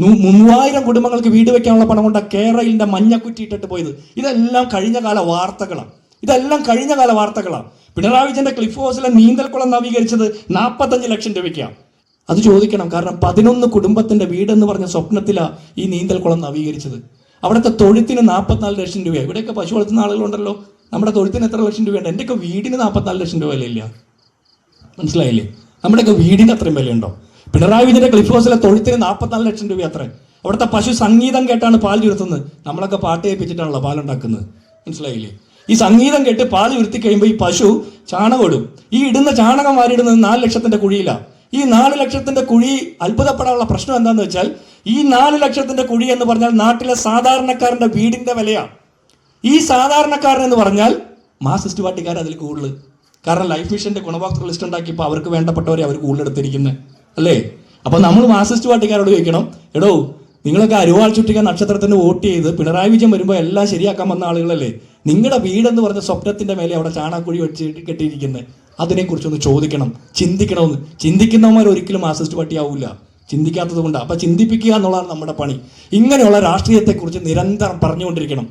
3000 കുടുംബങ്ങൾക്ക് വീട് വെക്കാനുള്ള പണം കൊണ്ട് കേരളയിലെ മഞ്ഞക്കുറ്റി ഇട്ടിട്ട് പോയത്. ഇതെല്ലാം കഴിഞ്ഞ കാല വാർത്തകളാണ്. പിണറായി വിജയന്റെ ക്ലിഫ് ഹൗസിലെ നീന്തൽക്കുളം നവീകരിച്ചത് 45 ലക്ഷം രൂപയ്ക്കാണ്. അത് ചോദിക്കണം. കാരണം 11 കുടുംബത്തിന്റെ വീടെന്ന് പറഞ്ഞ സ്വപ്നത്തിലാണ് ഈ നീന്തൽക്കുളം നവീകരിച്ചത്. അവിടുത്തെ തൊഴുത്തിന് 44 ലക്ഷം രൂപയാണ്. ഇവിടെയൊക്കെ പശു വളർത്തുന്ന ആളുകളുണ്ടല്ലോ, നമ്മുടെ തൊഴുത്തിന് എത്ര ലക്ഷം രൂപയുണ്ട്? എൻ്റെയൊക്കെ വീടിന് 44 ലക്ഷം രൂപ വിലയില്ല. മനസ്സിലായില്ലേ? നമ്മുടെയൊക്കെ വീടിന് അത്രയും വിലയുണ്ടോ? പിണറായി വിജയന്റെ ക്ലിഫ് ഹൗസിലെ തൊഴുത്തിന് 44 ലക്ഷം രൂപ അത്രേ. അവിടുത്തെ പശു സംഗീതം കേട്ടാണ് പാൽ ചുരുത്തുന്നത്. നമ്മളൊക്കെ പാട്ട് കേൾപ്പിച്ചിട്ടാണല്ലോ പാലുണ്ടാക്കുന്നത്. മനസ്സിലായില്ലേ? ഈ സംഗീതം കേട്ട് പാൽ ചുരുത്തി കഴിയുമ്പോൾ ഈ പശു ചാണകം ഇടും. ഈ ഇടുന്ന ചാണകം വാരിയിടുന്നത് 4 ലക്ഷത്തിന്റെ കുഴിയിലാണ്. ഈ 4 ലക്ഷത്തിന്റെ കുഴി അത്ഭുതപ്പെടാനുള്ള പ്രശ്നം എന്താണെന്ന് വെച്ചാൽ, ഈ 4 ലക്ഷത്തിന്റെ കുഴി എന്ന് പറഞ്ഞാൽ നാട്ടിലെ സാധാരണക്കാരന്റെ വീടിന്റെ വിലയാണ്. ഈ സാധാരണക്കാരൻ എന്ന് പറഞ്ഞാൽ മാർക്സിസ്റ്റ് പാർട്ടിക്കാർ അതിൽ കൂടുതൽ. കാരണം ലൈഫ് മിഷന്റെ ഗുണഭോക്തൃ ലിസ്റ്റ് ഉണ്ടാക്കിയപ്പോൾ അവർക്ക് വേണ്ടപ്പെട്ടവരെ അവർ കൂടുതലെടുത്തിരിക്കുന്നത് അല്ലേ? അപ്പൊ നമ്മൾ മാർക്സിസ്റ്റ് പാർട്ടിക്കാരോട് ചോദിക്കണം, എടോ നിങ്ങളൊക്കെ അരുവാൾ ചുറ്റിക നക്ഷത്രത്തിന് വോട്ട് ചെയ്ത് പിണറായി വിജയൻ വരുമ്പോൾ എല്ലാം ശരിയാക്കാൻ വന്ന ആളുകളല്ലേ? നിങ്ങളുടെ വീടെന്ന് പറഞ്ഞ സ്വപ്നത്തിന്റെ മേലെ അവിടെ ചാണാക്കുഴി വെച്ച് കെട്ടിയിരിക്കുന്നത്. അതിനെക്കുറിച്ചൊന്ന് ചോദിക്കണം, ചിന്തിക്കണമെന്ന്. ചിന്തിക്കുന്നവന്മാർ ഒരിക്കലും മാർക്സിസ്റ്റ് പാർട്ടി ആവില്ല, ചിന്തിക്കാത്തത് കൊണ്ടാണ്. അപ്പൊ ചിന്തിപ്പിക്കുക എന്നുള്ളതാണ് നമ്മുടെ പണി. ഇങ്ങനെയുള്ള രാഷ്ട്രീയത്തെക്കുറിച്ച് നിരന്തരം പറഞ്ഞുകൊണ്ടിരിക്കണം.